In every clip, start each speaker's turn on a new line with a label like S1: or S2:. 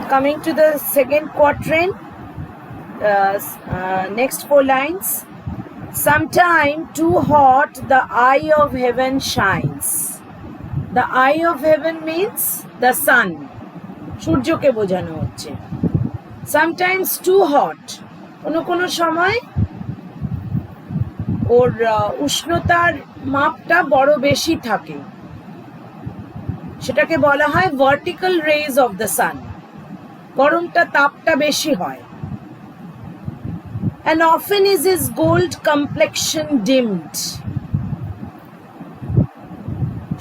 S1: Coming to the second quatrain, next 4 lines. Sometime too hot the eye of heaven shines. The eye of heaven means the sun. সূর্যকে বোঝানো হচ্ছে. Sometimes too hot. কোনো সময় ওর উষ্ণতার মাপটা বড় বেশি থাকে, সেটাকে বলা হয় vertical rays of the sun. গরমটা তাপটা বেশি হয়. And often is his gold complexion dimmed.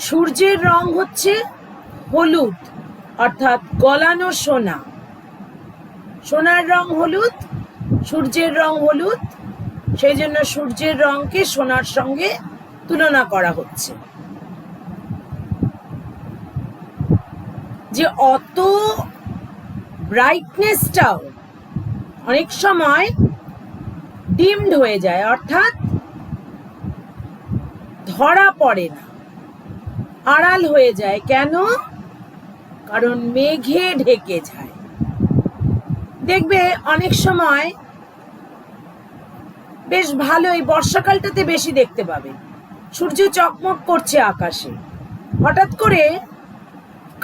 S1: সূর্যের রং হচ্ছে হলুদ, অর্থাৎ গলানো সোনা. সোনার রং হলুদ, সূর্যের রং হলুদ, সেই জন্য সূর্যের রংকে সোনার সঙ্গে তুলনা করা হচ্ছে. যে অত ব্রাইটনেসটাও অনেক সময় ডিমড হয়ে যায়, অর্থাৎ ধরা পড়ে না, আড়াল হয়ে যায়. কেন? কারণ মেঘে ঢেকে যায়. দেখবে অনেক সময় বেশ ভালোই বর্ষাকালটাতে বেশি দেখতে পাবে, সূর্য চকমক করছে আকাশে, হঠাৎ করে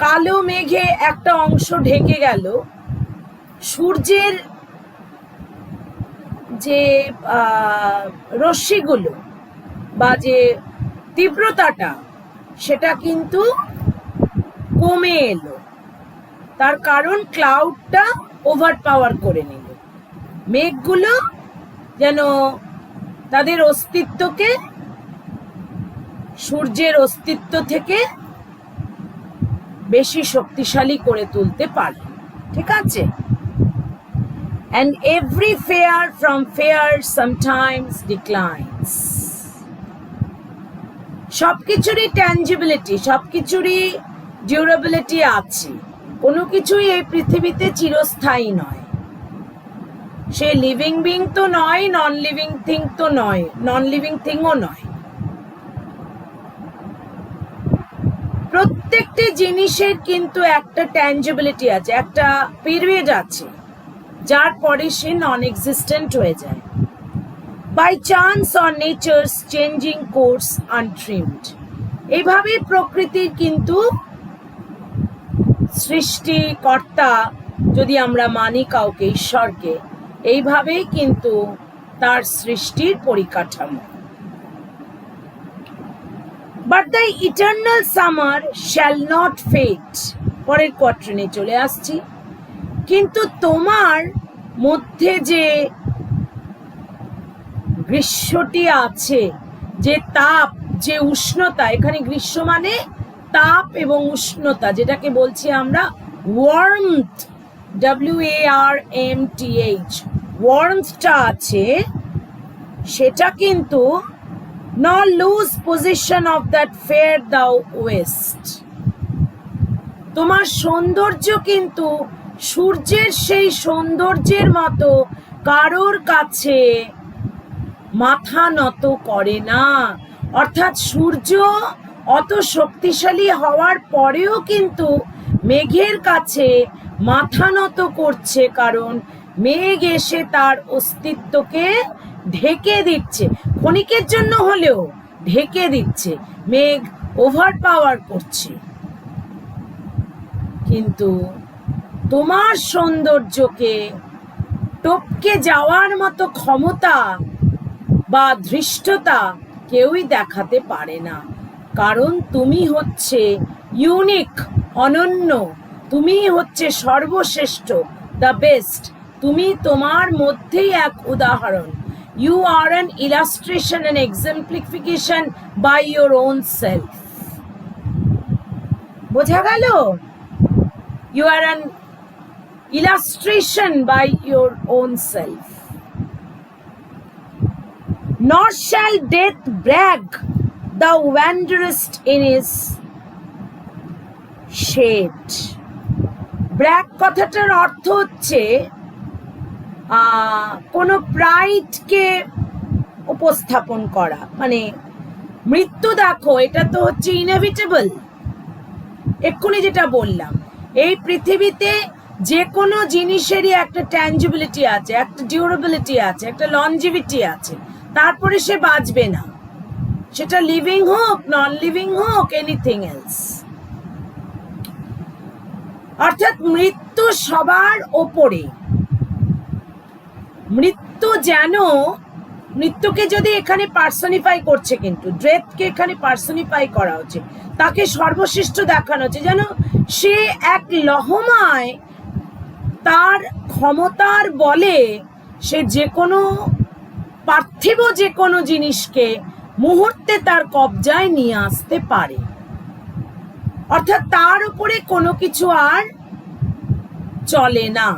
S1: কালো মেঘে একটা অংশ ঢেকে গেল, সূর্যের যে রশ্মিগুলো বা যে তীব্রতাটা সেটা কিন্তু কমে এলো. তার কারণ ক্লাউডটা ওভার পাওয়ার করে নিল. মেঘগুলো যেন তাদের অস্তিত্বকে সূর্যের অস্তিত্ব থেকে বেশি শক্তিশালী করে তুলতে পারে. ঠিক আছে? And every fair from fair sometimes declines. সবকিছুরই ট্যাঞ্জিবিলিটি, সবকিছুরই ডিউরেবিলিটি আছে. কোনো কিছুই এই পৃথিবীতে চিরস্থায়ী নয়. সে লিভিং বিং তো নয়, নন লিভিং থিং তো নয়, নন লিভিং থিংও নয়. প্রত্যেকটি জিনিসের কিন্তু একটা ট্যাঞ্জিবিলিটি আছে, একটা পিরিয়ড আছে, যার পরে সে নন এক্সিস্টেন্ট হয়ে যায়. By chance or nature's changing course untrimmed. এইভাবেই প্রকৃতির কিন্তু সৃষ্টিকর্তা, যদি আমরা মানি কাউকে, ঈশ্বরকে, এইভাবেই কিন্তু তার সৃষ্টির পরিকাঠামো. But the eternal summer shall not fade. পরের কোয়াট্রেনে চলে আসছি. কিন্তু তোমার মধ্যে যে গ্রীষ্মটি আছে, যে তাপ, যে উষ্ণতা, এখানে গ্রীষ্ম মানে তাপ এবং উষ্ণতা, যেটাকে বলছি আমরা ওয়ার্মথ, WARMTH, ওয়ার্মথটা আছে, সেটা কিন্তু nor lose possession of that fair thou west. তোমার সৌন্দর্য কিন্তু সূর্যের সেই সৌন্দর্যের মতো কারোর কাছে মাথা নত করে না. অর্থাৎ সূর্য অত শক্তিশালী হওয়ার পরেও কিন্তু মেঘের কাছে মাথা নত করছে, কারণ মেঘ এসে তার অস্তিত্বকে ঢেকে দিচ্ছে. ক্ষণিকের জন্য হলেও ঢেকে দিচ্ছে, মেঘ ওভার পাওয়ার করছে. কিন্তু তোমার সৌন্দর্যকে টপকে যাওয়ার মতো ক্ষমতা বা ধৃষ্টতা কেউই দেখাতে পারে না, কারণ তুমি হচ্ছে ইউনিক, অনন্য, তুমি হচ্ছে সর্বশ্রেষ্ঠ, দ্য বেস্ট. তুমি তোমার মধ্যেই এক উদাহরণ. You are an illustration and exemplification by your own self. বোঝা গেল? You are an illustration by your own self. Nor shall death brag, thou wanderest in his shade. Brag কথাটার অর্থ হচ্ছে কোনো প্রাইডকে উপস্থাপন করা, মানে মৃত্যু দেখো, এটা তো হচ্ছে ইনএভিটেবল. এক্ষুনি যেটা বললাম, এই পৃথিবীতে যে কোনো জিনিসেরই একটা ট্যাঞ্জিবিলিটি আছে, একটা ডিউরেবিলিটি আছে, একটা লনজিভিটি আছে, তারপরে সে বাঁচবে না, সেটা লিভিং হোক, নন লিভিং হোক, এনিথিং এলস। অর্থাৎ মৃত্যু সবার ওপরে। মৃত্যু যেন, মৃত্যুকে যদি এখানে পার্সনিফাই করছে, কিন্তু ডেথকে এখানে পার্সনিফাই করা হচ্ছে, তাকে সর্বশ্রেষ্ঠ দেখানো হচ্ছে, যেন সে এক লহমায় তার ক্ষমতার বলে সে যে কোনো পার্থিব যে কোনো জিনিসকে মুহূর্তে তার কবজায় নিয়ে আসতে পারে। অর্থাৎ তার উপরে কোনো কিছু আর চলে না।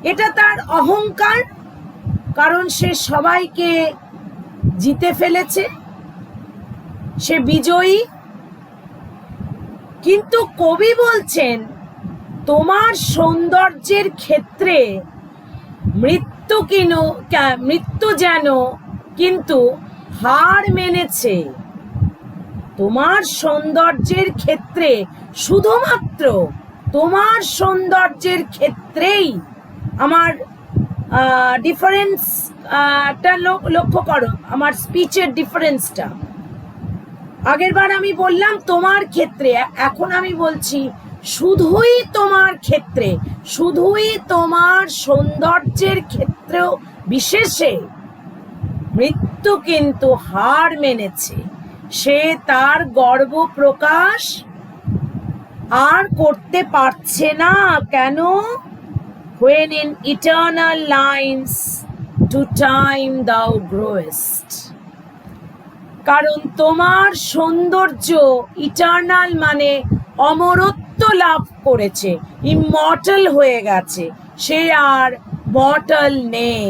S1: এটা তার অহংকার, কারণ সে সবাইকে জিতে ফেলেছে, সে বিজয়ী। কিন্তু কবি বলছেন তোমার সৌন্দর্যের ক্ষেত্রে মৃত্যু যেন কিন্তু হার মেনেছে। তোমার সৌন্দর্যের ক্ষেত্রে, শুধুমাত্র তোমার সৌন্দর্যের ক্ষেত্রেই, আমার ডিফারেন্সটা লক্ষ্য করো, আমার স্পিচের ডিফারেন্সটা। আগেরবার আমি বললাম তোমার ক্ষেত্রে, এখন আমি বলছি শুধুই তোমার ক্ষেত্রে, শুধুই তোমার সৌন্দর্যের ক্ষেত্রেও বিশেষে মৃত্যু কিন্তু হার মেনেছে। সে তার গর্ব প্রকাশ আর করতে পারছে না। কেন? When in eternal lines to time thou growest. কারণ তোমার সৌন্দর্য ইটার্নাল মানে অমরত্ব লাভ করেছে, ইমর্টাল হয়ে গেছে, সে আর মর্টাল নেই।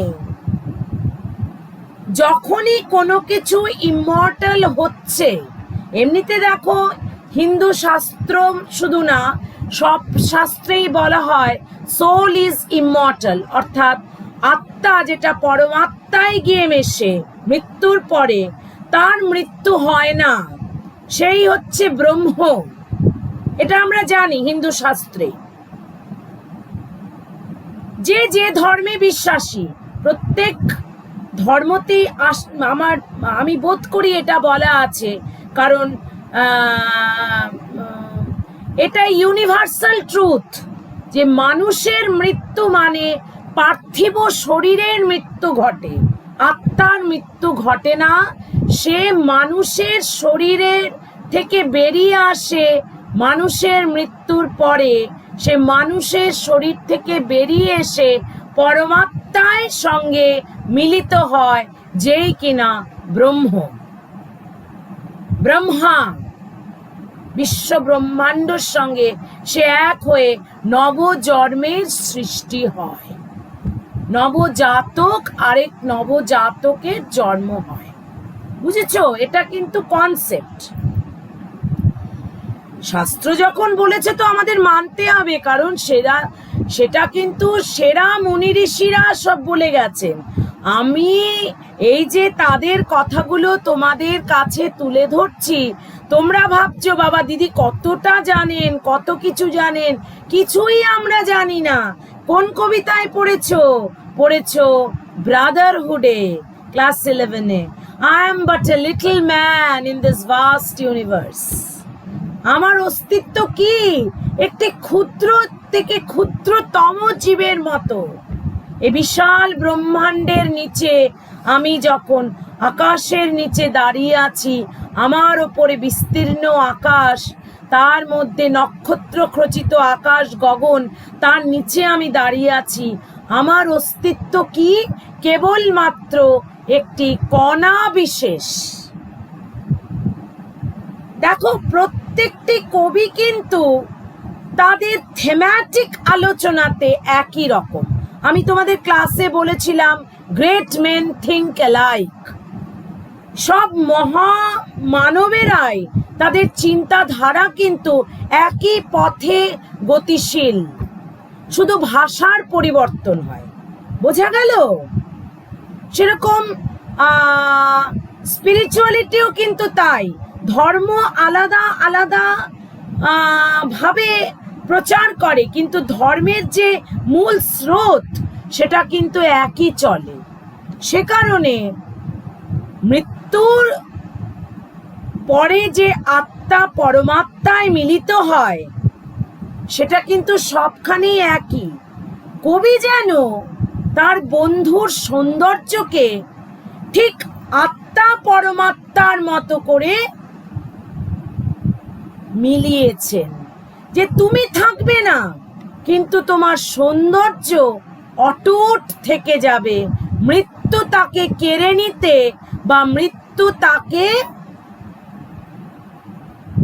S1: যখনই কোনো কিছু ইমর্টাল হচ্ছে, এমনিতে দেখো হিন্দু শাস্ত্র শুধু না, সব শাস্ত্রেই বলা হয় সোল ইজ ইমর্টাল, অর্থাৎ আত্মা যেটা পরমাত্মায় গিয়ে মেশে মৃত্যুর পরে, তার মৃত্যু হয় না, সেই হচ্ছে ব্রহ্ম। এটা আমরা জানি হিন্দু শাস্ত্রে। যে যে ধর্মে বিশ্বাসী, প্রত্যেক ধর্মতেই আমি বোধ করি এটা বলা আছে, কারণ এটা ইউনিভার্সাল ট্রুথ যে মানুষের মৃত্যু মানে পার্থিব শরীরের মৃত্যু ঘটে, আত্মার মৃত্যু ঘটে না। সে মানুষের শরীরের থেকে বেরিয়ে আসে মানুষের মৃত্যুর পরে, সে মানুষের শরীর থেকে বেরিয়ে এসে পরমাত্মার সঙ্গে মিলিত হয়, যেই কিনা ব্রহ্মা বিশ্ব ব্রহ্মাণ্ডর সঙ্গে সে এক হয়ে নবজন্মের সৃষ্টি হয়, নবজাতক আরেক নবজাতকের জন্ম হয়। বুঝেছো? এটা কিন্তু কনসেপ্ট। শাস্ত্র যখন বলেছে তো আমাদের মানতে হবে, কারণ সেটা কিন্তু সেরা মুনি ঋষিরা সব বলে গেছেন। আমি এই যে তাদের কথাগুলো তোমাদের কাছে তুলে ধরছি, তোমরা ভাবছো বাবা দিদি কতটা জানেন, কত কিছু জানেন, কিছুই আমরা জানি না। কোন কবিতায় পড়েছো ব্রাদারহুডে, class 11-এ, I am but a little man in this vast universe. আমার অস্তিত্ব কি? একটি ক্ষুদ্র থেকে ক্ষুদ্রতম জীবের মতো। এই বিশাল ব্রহ্মাণ্ডের নিচে আমি যখন আকাশের নিচে দাঁড়িয়ে আছি, আমার ওপরে বিস্তীর্ণ আকাশ, তার মধ্যে নক্ষত্র খচিত আকাশ গগন, তার নিচে আমি দাঁড়িয়ে আছি। আমার অস্তিত্ব কি? কেবলমাত্র একটি কণা বিশেষ। দেখো প্রত্যেকটি কবি কিন্তু তাদের থিমেটিক আলোচনাতে একই রকম। আমি তোমাদের ক্লাসে বলেছিলাম গ্রেট মেন থিঙ্ক অ্যালাইক। সব মহামানবেরাই তাদের চিন্তাধারা কিন্তু একই পথে গতিশীল, শুধু ভাষার পরিবর্তন হয়। বোঝা গেল? সেরকম স্পিরিচুয়ালিটিও কিন্তু তাই। ধর্ম আলাদা আলাদা ভাবে প্রচার করে, কিন্তু ধর্মের যে মূল স্রোত সেটা কিন্তু একই চলে। সে কারণে মৃত্যুর পরে যে আত্মা পরমাত্মায় মিলিত হয় সেটা কিন্তু সবখানেই একই। কবি যেন তার বন্ধুর সৌন্দর্যকে ঠিক আত্মা পরমাত্মার মতো করে মিলিয়েছেন, যে তুমি থাকবে না কিন্তু তোমার সৌন্দর্য অটুট থেকে যাবে, মৃত্যু তাকে কেড়ে নিতে বা মৃত্যু তাকে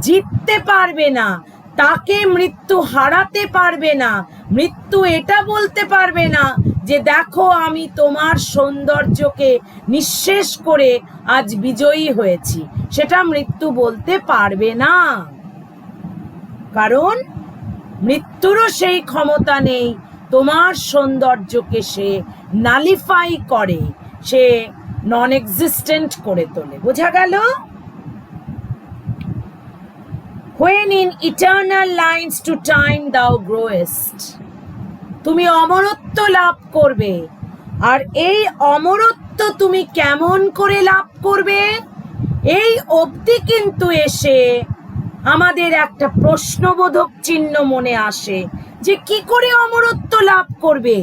S1: জিততে পারবে না, তাকে মৃত্যু হারাতে পারবে না। মৃত্যু এটা বলতে পারবে না যে দেখো আমি তোমার সৌন্দর্যকে নিঃশেষ করে আজ বিজয়ী হয়েছি, সেটা মৃত্যু বলতে পারবে না। কারণ মৃত্যুরও সেই ক্ষমতা নেই, তোমার সৌন্দর্যকে সে নালিফাই করে, সে নন এক্সিস্টেন্ট করে তোলে। বোঝা গেল? When in eternal lines to time thou growest, তুমি অমরত্ব লাভ করবে। আর এই অমরত্ব তুমি কেমন করে লাভ করবে? এই অবধি কিন্তু এসে আমাদের একটা প্রশ্নবোধক চিহ্ন মনে আসে যে কি করে অমরত্ব লাভ করবে।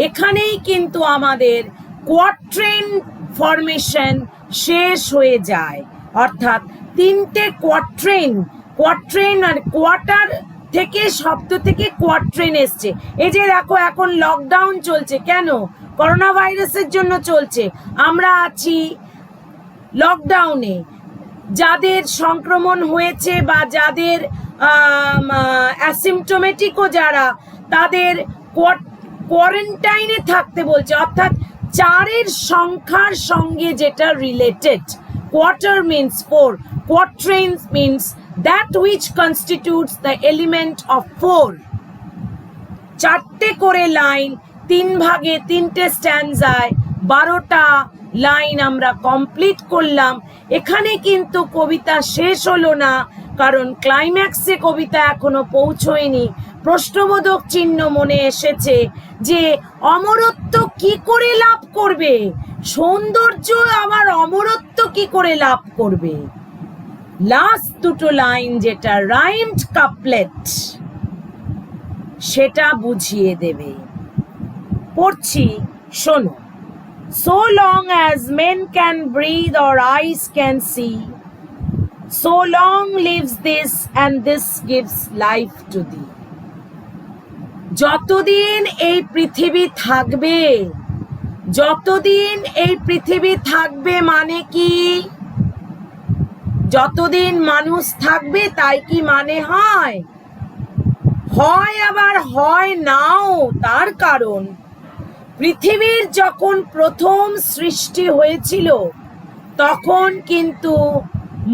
S1: এখানেই কিন্তু আমাদের কোয়াট্রেন ফরমেশন শেষ হয়ে যায়, অর্থাৎ তিনটে কোয়াট্রেন আর কোয়ার্টার থেকে, শব্দ থেকে কোয়াট্রেন এসছে। এই যে দেখো এখন লকডাউন চলছে, কেন? করোনা ভাইরাসের জন্য চলছে। আমরা আছি লকডাউনে, যাদের সংক্রমণ হয়েছে বা যাদের অ্যাসিমটোমেটিকও যারা, তাদের কোয়ারেন্টাইনে থাকতে বলছে, অর্থাৎ 4-এর সংখ্যার সঙ্গে যেটা related. Quarter means 4, quatrains means that which constitutes the element of 4. 4টে করে লাইন, 3 ভাগে 3টে স্ট্যান্জায় 12টা লাইন আমরা কমপ্লিট করলাম। এখানে কিন্তু কবিতা শেষ হলো না, কারণ ক্লাইম্যাক্সে কবিতা এখনো পৌঁছয়নি। প্রশ্নবোধক চিহ্ন মনে এসেছে যে অমরত্ব কি করে লাভ করবে, সৌন্দর্য আবার অমরত্ব কি করে লাভ করবে। লাস্ট দুটো লাইন যেটা রাইমড কাপলেট, সেটা বুঝিয়ে দেবে। পড়ছি, শোনো। So long as men can breathe or eyes can see, so long lives this and this gives life to thee. যতদিন এই পৃথিবী থাকবে, যতদিন এই পৃথিবী থাকবে মানে কি? যতদিন মানুষ থাকবে তাই কি মানে হয়? হয় আবার হয় নাও। তার কারণ পৃথিবীর যখন প্রথম সৃষ্টি হয়েছিল তখন কিন্তু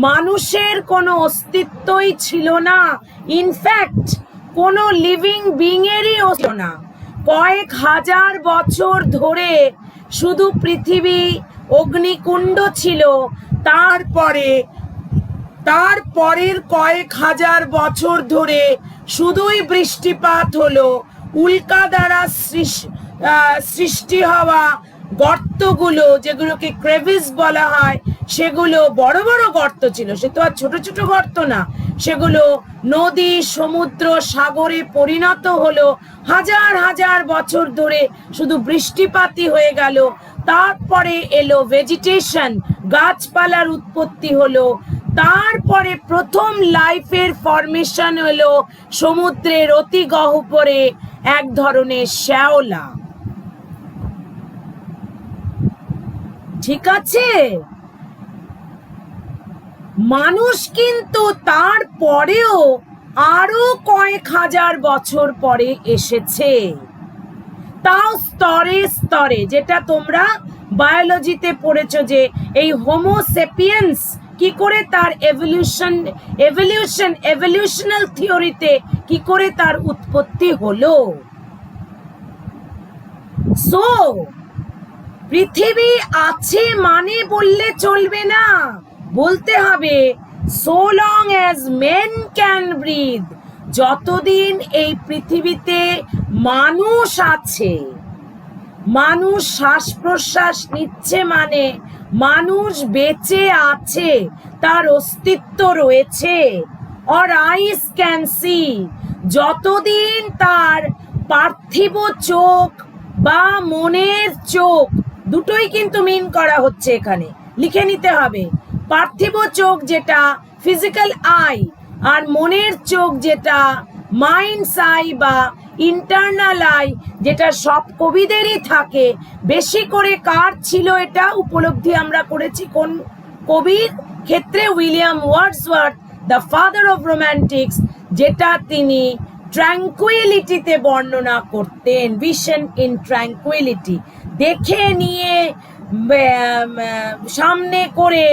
S1: মানুষের কোনো অস্তিত্বই ছিল না। ইনফ্যাক্ট কোনো লিভিং বিংয়েরই ছিল না। কয়েক হাজার বছর ধরে শুধু পৃথিবী অগ্নিকুণ্ড ছিল। তারপরের কয়েক হাজার বছর ধরে শুধুই বৃষ্টিপাত হলো। উল্কা দ্বারা সৃষ্টি হওয়া গর্তগুলো, যেগুলোকে ক্রেভিস বলা হয়, সেগুলো বড় বড় গর্ত ছিল, সে তো আর ছোট ছোট গর্ত না। সেগুলো নদী, সমুদ্র, সাগরে পরিণত হলো। হাজার হাজার বছর ধরে শুধু বৃষ্টিপাতই হয়ে গেল। তারপরে এলো ভেজিটেশন, গাছপালার উৎপত্তি হলো। তারপরে প্রথম লাইফের ফরমেশন হলো সমুদ্রের অতি গহ্বরে এক ধরনের শ্যাওলা। ঠিক আছে? মানুষ কিন্তু তারপরেও আরো কয়েক হাজার বছর পরে এসেছে, তাও স্তরে স্তরে, যেটা তোমরা বায়োলজিতে পড়েছো যে এই হোমো সেপিয়েন্স কি করে তার এভলিউশনাল থিওরিতে কি করে তার উৎপত্তি হলো। সো পৃথিবী আছে মানে বললে চলবে না, বলতে হবে so long as men can breathe যতদিন এই পৃথিবীতে মানুষ আছে, মানুষ শ্বাস প্রশ্বাস নিচ্ছে মানে মানুষ বেঁচে আছে, তার অস্তিত্ব রয়েছে। or eyes can see, যতদিন তার পার্থিব চোখ বা মনের চোখ, দুটোই কিন্তু মিন করা হচ্ছে এখানে, লিখে নিতে হবে। পার্থিব চোখ যেটা ফিজিক্যাল আই, আর মনের চোখ যেটা মাইন্ডস আই বা ইন্টারনাল আই, যেটা সব কবিদেরই থাকে। বেশি করে কার ছিল এটা উপলব্ধি আমরা করেছি কোন কবির ক্ষেত্রে? William Wordsworth, the father of রোম্যান্টিক্স, যেটা তিনি ট্র্যাঙ্কুইলিটিতে বর্ণনা করতেন। ভিশন ইন ট্র্যাঙ্কুইলিটি, দেখে নিয়ে সামনে করে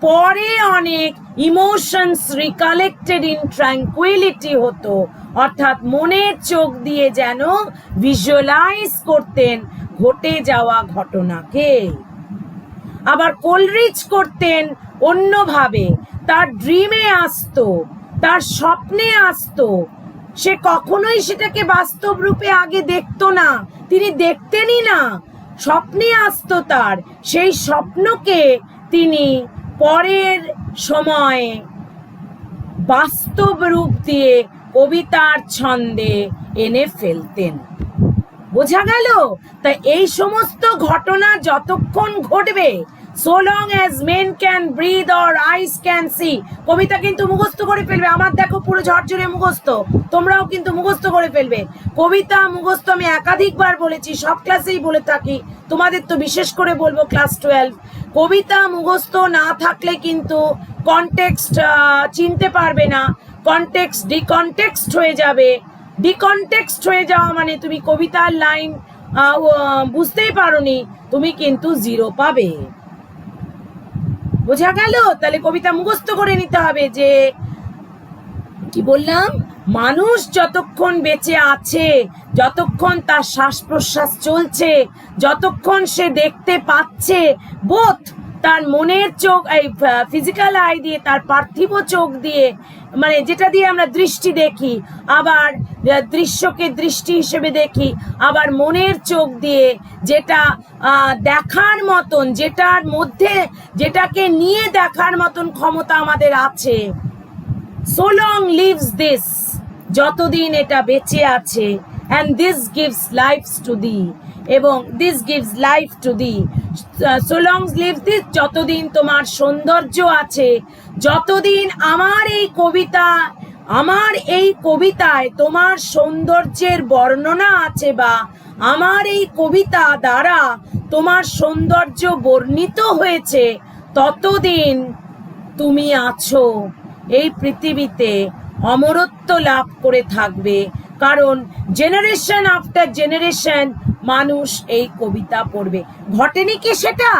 S1: পরে অনেক ইমোশনস রিকালেক্টেড ইন ট্র্যাঙ্কুইলিটি হতো, অর্থাৎ মনের চোখ দিয়ে যেন ভিজুয়ালাইজ করতেন ঘটে যাওয়া ঘটনাকে। আবার কোলরিচ করতেন অন্যভাবে, তার ড্রিমে আসতো, তার স্বপ্নে আসতো। সে কখনোই সেটাকে বাস্তব রূপে আগে দেখতো না, তিনি দেখতেনই না, স্বপ্নে আসতো তার। সেই স্বপ্নকে তিনি পরের সময়ে বাস্তব রূপ দিয়ে কবিতার ছন্দে এনে ফেলতেন। বোঝা গেল? তাই এই সমস্ত ঘটনা যতক্ষণ ঘটবে, so long as men can breathe or eyes can see, কবিতা কিন্তু মুখস্থ করে ফেলবে। আমার দেখো পুরো ঝরঝরে মুখস্থ, তোমরাও কিন্তু মুখস্থ করে ফেলবে। কবিতা মুখস্থ আমি একাধিকবার বলেছি, সব ক্লাসেই বলে থাকি, তোমাদের তো বিশেষ করে বলবো ক্লাস 12। কবিতা মুখস্থ না থাকলে কিন্তু কনটেক্সট চিনতে পারবে না, কনটেক্সট ডিকনটেক্সট হয়ে যাবে। ডিকনটেক্সট হয়ে যাওয়া মানে তুমি কবিতার লাইন বুঝতেই পারোনি, তুমি কিন্তু 0 পাবে। বোঝা গেল? তাহলে কবিতা মুখস্থ করে নিতে হবে যে কি বললাম, মানুষ যতক্ষণ বেঁচে আছে, যতক্ষণ তার শ্বাস প্রশ্বাস চলছে, যতক্ষণ সে দেখতে পাচ্ছে, বোধ তার মনের চোখ, এই ফিজিক্যাল আই দিয়ে, তার পার্থিব চোখ দিয়ে, মানে যেটা দিয়ে আমরা দৃষ্টি দেখি, আবার দৃশ্যকে দৃষ্টি হিসেবে দেখি, আবার মনের চোখ দিয়ে যেটা দেখার মতন, যেটার মধ্যে যেটাকে নিয়ে দেখার মতন ক্ষমতা আমাদের আছে। so long lives this, যতদিন এটা বেঁচে আছে, and this gives life to thee, এবং this gives life to thee, so long lives this, যতদিন তোমার সৌন্দর্য আছে, যতদিন আমার এই কবিতায় তোমার সৌন্দর্যের বর্ণনা আছে, বা আমার এই কবিতা দ্বারা তোমার সৌন্দর্য বর্ণিত হয়েছে, ততদিন তুমি আছো এই পৃথিবীতে, অমরত্ব লাভ করে থাকবে। কারণ জেনারেশন আফটার জেনারেশন মানুষ এই কবিতা পড়বে। ঘটেনি কি সেটা?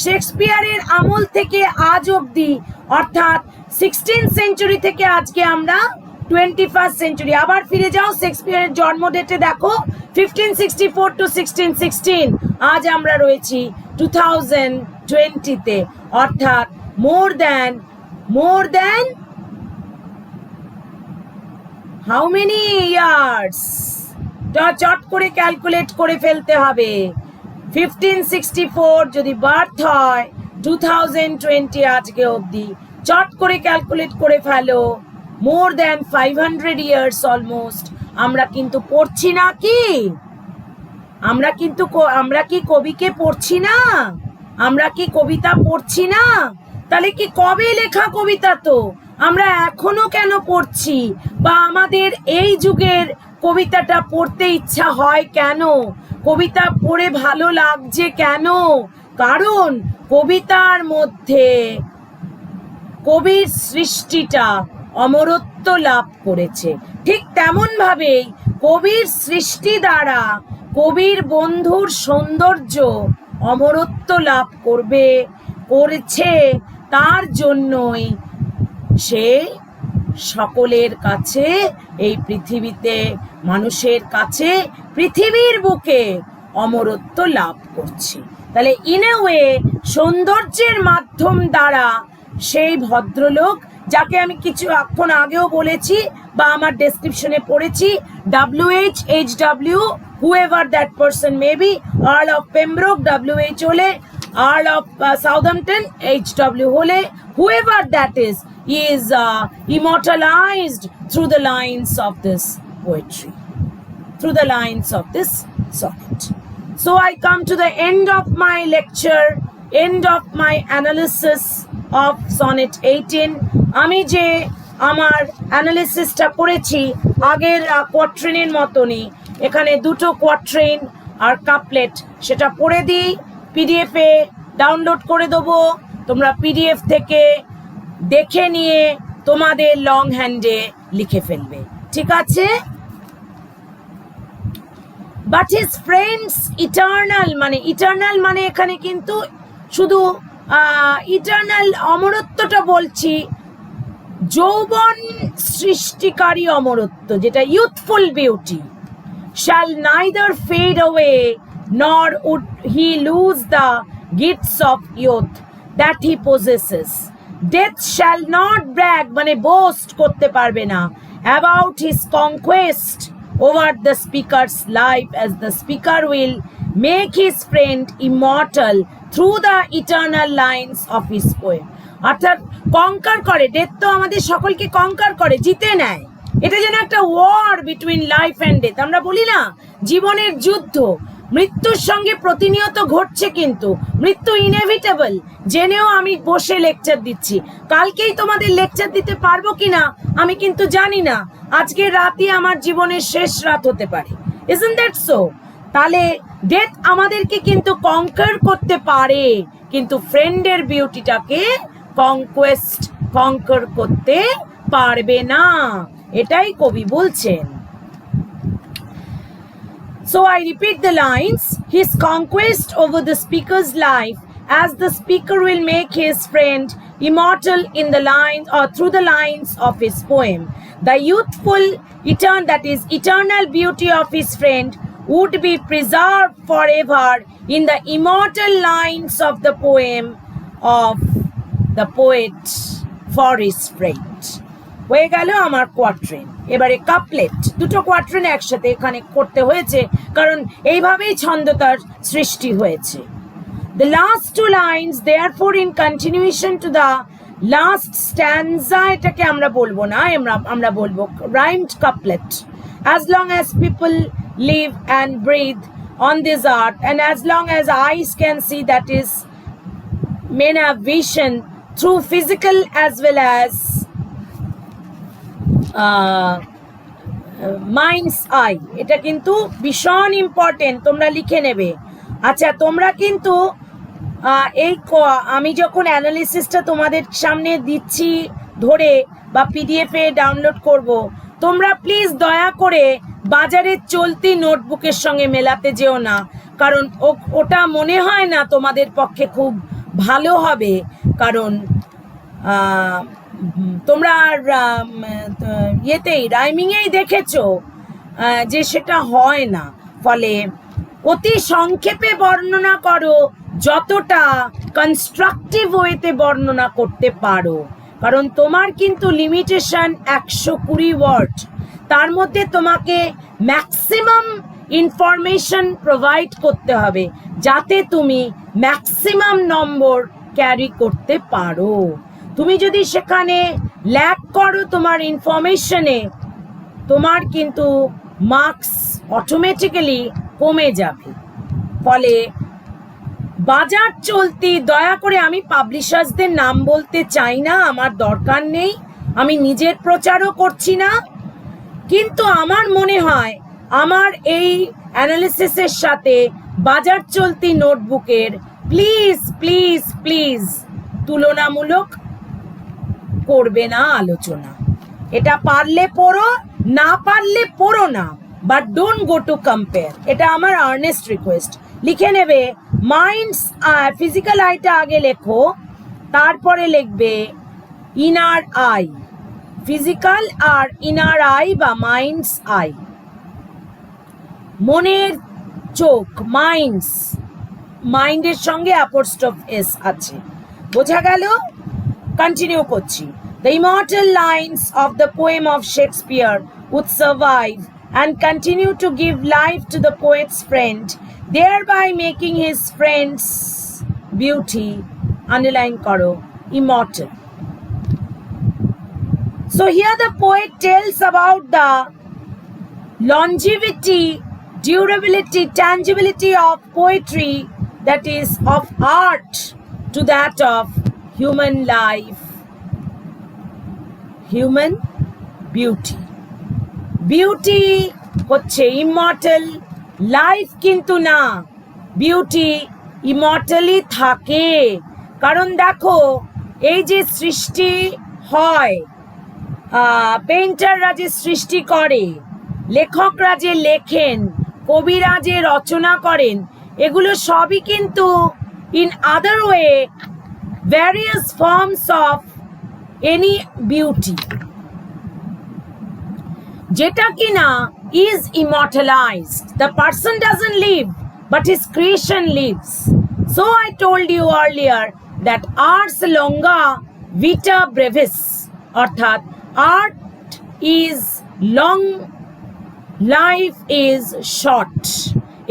S1: শেক্সপিয়ারের আমল থেকে আজ অবধি, অর্থাৎ 16th সেঞ্চুরি থেকে আজকে আমরা 21st সেঞ্চুরি। আবার ফিরে যাও, শেক্সপিয়ারের জন্ম ডেটে দেখো 1564 to 1616, আজ আমরা রয়েছি 2020-তে, অর্থাৎ more than how many years? চট করে ক্যালকুলেট করে ফেলতে হবে। 1564 যদি বার্থ হয়, 2020 আজকে অবধি, চট করে ক্যালকুলেট করে ফেলো, মোর দ্যান 500 ইয়ার্স অলমোস্ট। আমরা কিন্তু পড়ছি না কি? আমরা কি কবিকে পড়ছি না? আমরা কি কবিতা পড়ছি না? তাহলে কি কবে লেখা কবিতা? তো আমরা এখনো কেন পড়ছি? বা আমাদের এই যুগের কবিতাটা পড়তে ইচ্ছা হয় কেন? কবিতা পড়ে ভালো লাগছে কেন? কারণ কবিতার মধ্যে কবির সৃষ্টিটা অমরত্ব লাভ করেছে। ঠিক তেমন ভাবেই কবির সৃষ্টি দ্বারা কবির বন্ধুর সৌন্দর্য অমরত্ব লাভ করেছে। তার জন্যই সে সকলের কাছে, এই পৃথিবীতে মানুষের কাছে, পৃথিবীর বুকে অমরত্ব লাভ করছে। তাহলে ইন এ ওয়ে সৌন্দর্যের মাধ্যম দ্বারা সেই ভদ্রলোক যাকে আমি কিছুক্ষণ আগেও বলেছি বা আমার ডেসক্রিপশনে পড়েছি, WH whoever that person may be, Earl of Pembroke WH হলে, Earl of Southampton HW হলে, whoever that is immortalized through the lines of this poetry, through the lines of this sonnet. So I come to the end of my lecture, end of my analysis of sonnet 18. আমি যে আমার অ্যানালিসিসটা করেছি আগের কোয়াট্রেনের মতনই, এখানে দুটো quatrain আর couplet, সেটা পড়ে দিই, পিডিএফে ডাউনলোড করে দেবো, তোমরা পিডিএফ থেকে দেখে নিয়ে তোমাদের লং হ্যান্ডে লিখে ফেলবে, ঠিক আছে? বাট হিজ ফ্রেন্ডস ইটার্নাল, মানে ইটার্নাল মানে এখানে কিন্তু শুধু ইটার্নাল অমরত্বটা বলছি, যৌবন সৃষ্টিকারী অমরত্ব, যেটা youthful beauty, shall neither fade away nor would he lose the gifts of youth that he possesses. Death shall not brag, মানে boast করতে পারবে না, about his conquest over the speaker's life, as the speaker will make his friend immortal through the eternal lines of his poem. অর্থাৎ কঙ্কার করে, death তো আমাদের সকলকে কঙ্কার করে, জিতে নেয়, এটা যেন একটা war between life and death. আমরা বলি না জীবনের যুদ্ধ, মৃত্যুর সঙ্গে প্রতিনিয়ত ঘটছে, কিন্তু মৃত্যু ইনএভিটেবল জেনেও আমি বসে লেকচার দিচ্ছি। কালকেই তোমাদের লেকচার দিতে পারবো কিনা আমি কিন্তু জানি না, আজকের রাতই আমার জীবনের শেষ রাত হতে পারে, isn't that so? তাহলে ডেথ আমাদেরকে কিন্তু কঙ্কার করতে পারে, কিন্তু ফ্রেন্ডের বিউটিটাকে কঙ্কার করতে পারবে না, এটাই কবি বলছেন। So I repeat the lines. His conquest over the speaker's life, as the speaker will make his friend immortal in the lines or through the lines of his poem. The youthful eternal beauty of his friend would be preserved forever in the immortal lines of the poem of the poet for his friend. হয়ে গেল আমার quatrain. এবারে couplet, দুটো quatrain একসাথে এখানে করতে হয়েছে, কারণ এইভাবেই ছন্দতার সৃষ্টি হয়েছে। The last two lines, therefore, in continuation to the last stanza, এটাকে আমরা বলবো না, আমরা বলবো rhymed couplet. As long as people live and breathe on this earth, and as long as eyes can see, that is, men have vision through physical as well as minds I, এটা কিন্তু ভীষণ important, তোমরা লিখে নেবে। আচ্ছা, তোমরা কিন্তু এই আমি যখন অ্যানালিসিসটা তোমাদের সামনে দিচ্ছি ধরে বা পিডিএফে ডাউনলোড করব, তোমরা প্লিজ দয়া করে বাজারের চলতি নোটবুকের সঙ্গে মেলাতে যেও না, কারণ ওটা মনে হয় না তোমাদের পক্ষে খুব ভালো হবে, কারণ তোমরা ইয়েতেই রাইমিংয়েই দেখেছো যে সেটা হয় না, ফলে অতি সংক্ষেপে বর্ণনা করো, যতটা কনস্ট্রাকটিভ ওয়েতে বর্ণনা করতে পারো, কারণ তোমার কিন্তু লিমিটেশন 120 ওয়ার্ড, তার মধ্যে তোমাকে ম্যাক্সিমাম ইনফরমেশন প্রোভাইড করতে হবে যাতে তুমি ম্যাক্সিমাম নম্বর ক্যারি করতে পারো। তুমি যদি সেখানে ল্যাক করো তোমার ইনফরমেশনে, তোমার কিন্তু মার্কস অটোমেটিক্যালি কমে যাবে। ফলে বাজার চলতি, দয়া করে আমি পাবলিশার্সদের নাম বলতে চাই না, আমার দরকার নেই, আমি নিজের প্রচারও করছি না, কিন্তু আমার মনে হয় আমার এই অ্যানালিসিসের সাথে বাজার চলতি নোটবুকের প্লিজ প্লিজ প্লিজ তুলনামূলক করবে না আলোচনা। এটা পারলে পড়ো, না পারলে পড়ো না, but don't go to compare, এটা আমার আর্নেস্ট রিকোয়েস্ট। লিখে নেবে মাইন্ডস, ফিজিক্যাল আইটা আগে লেখো, তারপরে লিখবে ইনার আই, ফিজিক্যাল আর ইনার আই বা মাইন্ডস আই, মনের চোখ, মাইন্ডস, মাইন্ডের সঙ্গে অ্যাপোস্ট্রফ এস আছে, বোঝা গেল? কন্টিনিউ করছি। The immortal lines of the poem of Shakespeare would survive and continue to give life to the poet's friend, thereby making his friend's beauty, underline karo, immortal. So here the poet tells about the longevity, durability, tangibility of poetry, that is of art, to that of human life, human beauty. Beauty হচ্ছে immortal, life কিন্তু না, beauty immortally থাকে। কারণ দেখো এই যে সৃষ্টি হয়, পেইন্টাররা যে সৃষ্টি করে, লেখকরা যে লেখেন, কবিরা যে রচনা করেন, এগুলো সবই কিন্তু in other way various forms of any beauty, যেটা কিনা is immortalized. The person doesn't live but his creation lives. So I told you earlier that arts লঙ্গা ভিটা ব্রেভিস, অর্থাৎ art is long, life is short.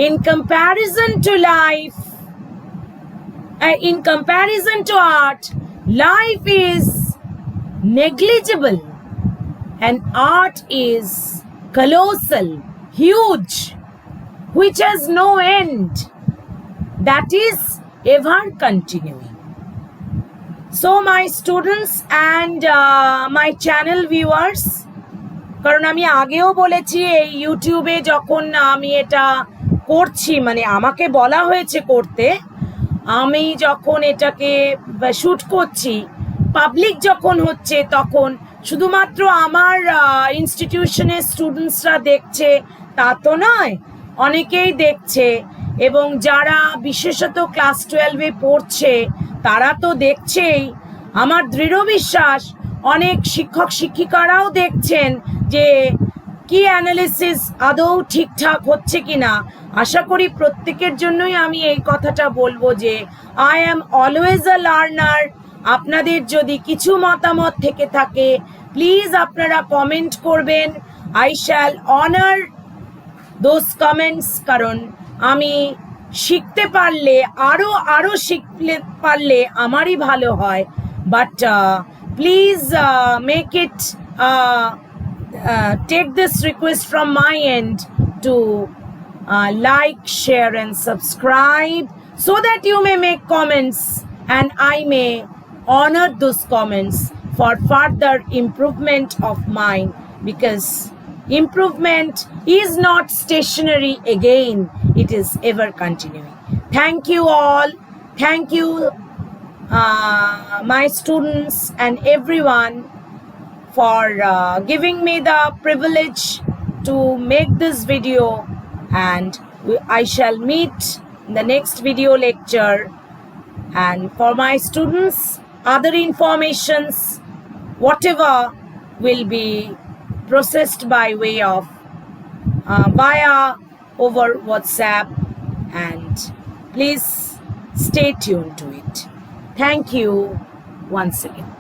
S1: In comparison to life, in comparison to art, life is negligible and art is colossal, huge, which has no end, that is ever continuing. So my students and my channel viewers, কারণ আমি আগেও বলেছি এই ইউটিউবে যখন আমি এটা করছি, মানে আমাকে বলা হয়েছে করতে, আমি যখন এটাকে শ্যুট করছি, পাবলিক যখন হচ্ছে, তখন শুধুমাত্র আমার ইনস্টিটিউশনের স্টুডেন্টসরা দেখছে তা তো নয়, অনেকেই দেখছে, এবং যারা বিশেষত ক্লাস 12-এ পড়ছে তারা তো দেখছেই। আমার দৃঢ় বিশ্বাস অনেক শিক্ষক শিক্ষিকারাও দেখছেন যে কি অ্যানালিসিস আদৌ ঠিকঠাক হচ্ছে কিনা। আশা করি প্রত্যেকের জন্যই আমি এই কথাটা বলবো যে I am always a learner. আপনাদের যদি কিছু মতামত থেকে থাকে প্লিজ আপনারা কমেন্ট করবেন। I shall honour those comments, কারণ আমি শিখতে পারলে আরো শিখতে পারলে আমারই ভালো হয়। But please make it take this request from my end to like, share and subscribe, so that you may make comments and I may honor those comments for further improvement of mine, because improvement is not stationary again, it is ever continuing. Thank you all. Thank you my students and everyone for giving me the privilege to make this video, and I shall meet in the next video lecture. And for my students, other informations whatever will be processed by way of via over WhatsApp, and please stay tuned to it. Thank you once again.